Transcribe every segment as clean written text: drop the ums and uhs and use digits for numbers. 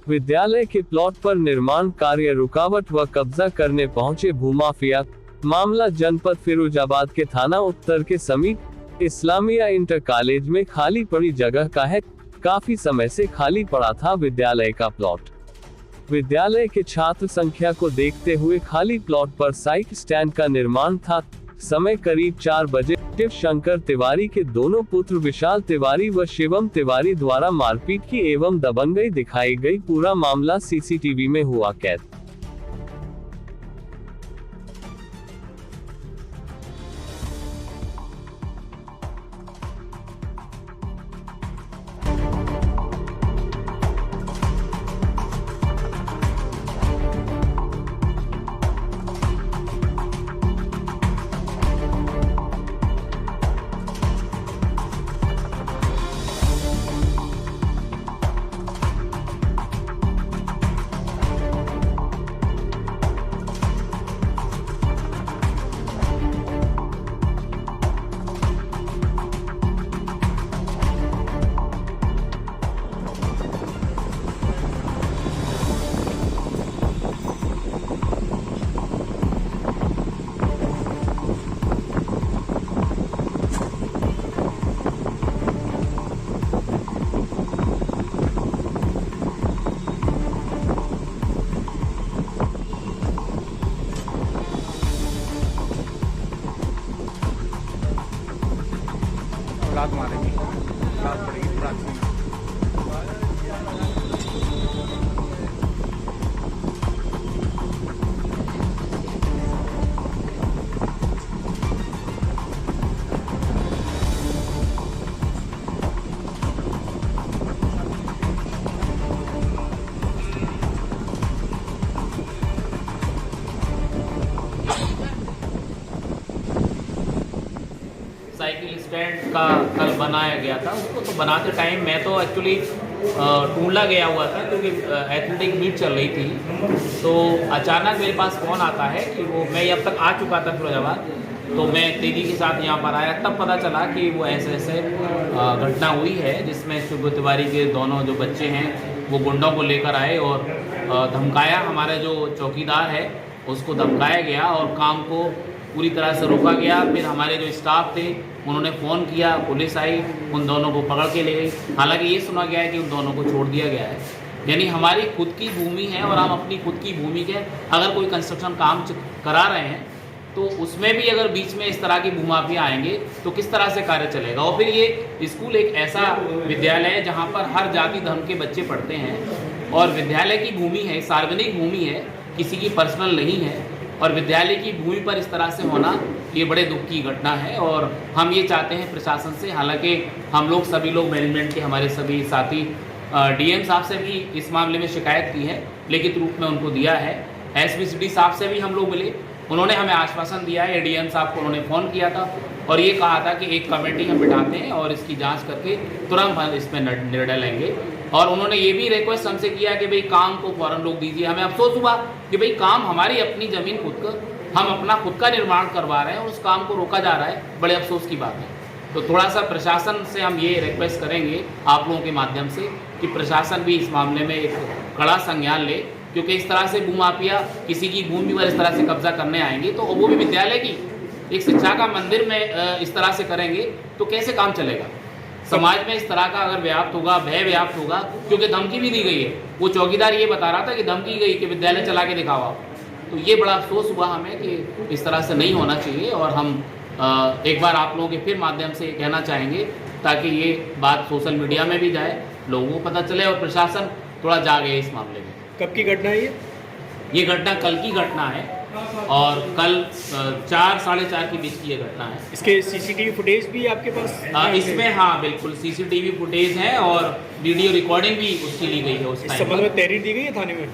विद्यालय के प्लॉट पर निर्माण कार्य रुकावट व कब्जा करने पहुंचे भूमाफिया। मामला जनपद फिरोजाबाद के थाना उत्तर के समीप इस्लामिया इंटर कॉलेज में खाली पड़ी जगह का है। काफी समय से खाली पड़ा था विद्यालय का प्लॉट। विद्यालय के छात्र संख्या को देखते हुए खाली प्लॉट पर साइकिल स्टैंड का निर्माण था। समय करीब 4 बजे शिव शंकर तिवारी के दोनों पुत्र विशाल तिवारी व शिवम तिवारी द्वारा मारपीट की एवं दबंगई दिखाई गई। पूरा मामला सीसीटीवी में हुआ कैद। लात मारेंगे, लात पड़ेगी प्राचीन। साइकिल स्टैंड का कल बनाया गया था। उसको तो बनाते टाइम मैं तो एक्चुअली टूंडला गया हुआ था क्योंकि एथलेटिक मीट चल रही थी। तो अचानक मेरे पास फ़ोन आता है कि वो मैं अब तक आ चुका था फिरोजाबाद, तो मैं तेजी के साथ यहाँ पर आया। तब पता चला कि वो ऐसे घटना हुई है जिसमें शिव तिवारी के दोनों जो बच्चे हैं वो गुंडों को लेकर आए और धमकाया। हमारे जो चौकीदार है उसको धमकाया गया और काम को पूरी तरह से रोका गया। फिर हमारे जो स्टाफ थे उन्होंने फ़ोन किया, पुलिस आई, उन दोनों को पकड़ के ले गई। हालांकि ये सुना गया है कि उन दोनों को छोड़ दिया गया है। यानी हमारी खुद की भूमि है और हम अपनी खुद की भूमि के अगर कोई कंस्ट्रक्शन काम करा रहे हैं तो उसमें भी अगर बीच में इस तरह की भूमाफिया आएंगे तो किस तरह से कार्य चलेगा। और फिर ये स्कूल एक ऐसा विद्यालय है जहाँ पर हर जाति धर्म के बच्चे पढ़ते हैं और विद्यालय की भूमि है, सार्वजनिक भूमि है, किसी की पर्सनल नहीं है। और विद्यालय की भूमि पर इस तरह से होना ये बड़े दुख की घटना है और हम ये चाहते हैं प्रशासन से। हालांकि हम लोग सभी लोग मैनेजमेंट के हमारे सभी साथी डीएम साहब से भी इस मामले में शिकायत की है, लिखित रूप में उनको दिया है। एसपीसीडी साहब से भी हम लोग मिले, उन्होंने हमें आश्वासन दिया है। डीएम साहब को उन्होंने फ़ोन किया था और ये कहा था कि एक कमेटी हम बिठाते हैं और इसकी जांच करके तुरंत हम इसमें निर्णय लेंगे। और उन्होंने ये भी रिक्वेस्ट हमसे किया कि भाई काम को फ़ौरन रोक दीजिए। हमें अफसोस हुआ कि भाई काम हमारी अपनी ज़मीन खुद का, हम अपना खुद का निर्माण करवा रहे हैं और उस काम को रोका जा रहा है। बड़े अफसोस की बात है। तो थोड़ा सा प्रशासन से हम ये रिक्वेस्ट करेंगे आप लोगों के माध्यम से कि प्रशासन भी इस मामले में एक कड़ा संज्ञान ले, क्योंकि इस तरह से भूमाफिया किसी की भूमि पर इस तरह से कब्जा करने आएंगे तो वो भी विद्यालय की एक शिक्षा का मंदिर में इस तरह से करेंगे तो कैसे काम चलेगा। समाज में इस तरह का अगर व्याप्त होगा, भय व्याप्त होगा, क्योंकि धमकी भी दी गई है। वो चौकीदार ये बता रहा था कि धमकी गई कि विद्यालय चला के दिखाओ आप। तो ये बड़ा अफसोस हुआ हमें कि इस तरह से नहीं होना चाहिए। और हम एक बार आप लोगों के फिर माध्यम से कहना चाहेंगे ताकि ये बात सोशल मीडिया में भी जाए, लोगों को पता चले और प्रशासन थोड़ा जागे इस मामले में। कब की घटना है ये घटना कल की घटना है और कल 4 साढ़े 4 के बीच की ये घटना है। इसके सीसीटीवी फुटेज भी आपके पास? इसमें हाँ बिल्कुल सीसीटीवी फुटेज है और वीडियो रिकॉर्डिंग भी उसकी ली गई है। उस इस संबंध में तहरीर दी गई है थाने में?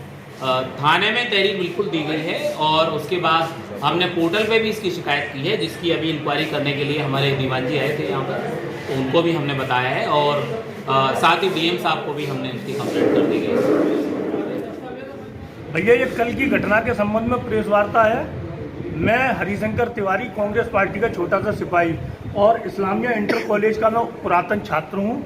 थाने में तहरीर बिल्कुल दी गई है और उसके बाद हमने पोर्टल पे भी इसकी शिकायत की है, जिसकी अभी इंक्वायरी करने के लिए हमारे दीवान जी आए थे यहाँ पर, तो उनको भी हमने बताया है और साथ ही डीएम साहब को भी हमने उसकी कंप्लेंट कर दी गई। भैया ये कल की घटना के संबंध में प्रेस वार्ता है। मैं हरिशंकर तिवारी, कांग्रेस पार्टी का छोटा सा सिपाही और इस्लामिया इंटर कॉलेज का मैं पुरातन छात्र हूँ।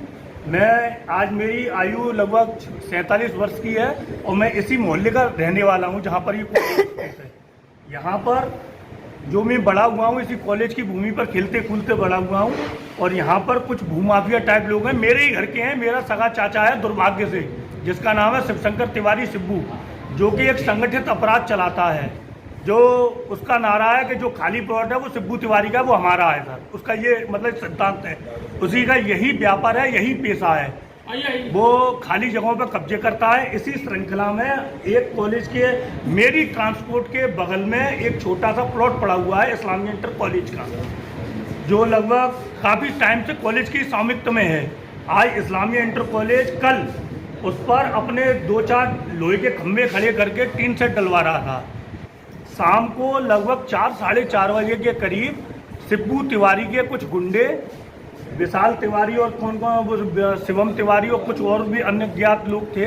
मैं आज मेरी आयु लगभग 47 वर्ष की है और मैं इसी मोहल्ले का रहने वाला हूँ जहाँ पर ये कॉलेज है। यहाँ पर जो मैं बड़ा हुआ हूँ इसी कॉलेज की भूमि पर खेलते कूदते बड़ा हुआ हूँ और यहाँ पर कुछ भूमाफिया टाइप लोग हैं, मेरे ही घर के हैं। मेरा सगा चाचा है दुर्भाग्य से, जिसका नाम है शिवशंकर तिवारी सिब्बू, जो कि एक संगठित अपराध चलाता है। जो उसका नारा है कि जो खाली प्लॉट है वो सिब्बू तिवारी का, वो हमारा है सर। उसका ये मतलब सिद्धांत है, उसी का यही व्यापार है, यही पेशा है। वो खाली जगहों पर कब्जे करता है। इसी श्रृंखला में एक कॉलेज के मेरी ट्रांसपोर्ट के बगल में एक छोटा सा प्लॉट पड़ा हुआ है इस्लामी इंटर कॉलेज का, जो लगभग काफ़ी टाइम से कॉलेज की स्वामित्व में है। आज इस्लामी इंटर कॉलेज कल उस पर अपने 2-4 लोहे के खंभे खड़े करके टीन सेट डलवा रहा था। शाम को लगभग 4-4:30 बजे के करीब सिब्बू तिवारी के कुछ गुंडे, विशाल तिवारी और कौन शिवम तिवारी और कुछ और भी अन्य ज्ञात लोग थे,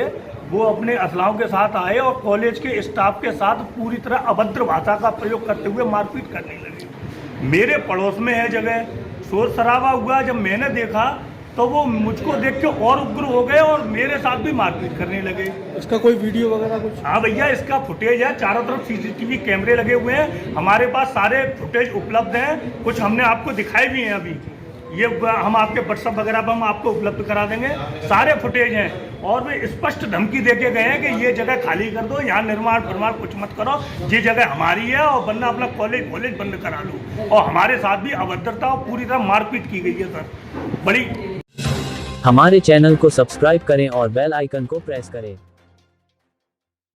वो अपने असलाहों के साथ आए और कॉलेज के स्टाफ के साथ पूरी तरह अभद्र भाषा का प्रयोग करते हुए मारपीट करने लगे। मेरे पड़ोस में है जगह, शोर शराबा हुआ। जब मैंने देखा तो वो मुझको देख के और उग्र हो गए और मेरे साथ भी मारपीट करने लगे। इसका कोई वीडियो वगैरह कुछ? हाँ भैया, इसका फुटेज है, चारों तरफ सीसीटीवी कैमरे लगे हुए हैं। हमारे पास सारे फुटेज उपलब्ध हैं, कुछ हमने आपको दिखाए भी हैं। अभी ये हम आपके व्हाट्सएप वगैरह पर हम आपको उपलब्ध करा देंगे, सारे फुटेज हैं। और वे स्पष्ट धमकी देके गए हैं कि ये जगह खाली कर दो, यहाँ निर्माण फरमाण कुछ मत करो, ये जगह हमारी है और वरना अपना कॉलेज बंद करा लो। और हमारे साथ भी अभद्रता और पूरी तरह मारपीट की गई है सर। बड़ी हमारे चैनल को सब्सक्राइब करें और बेल आइकन को प्रेस करें।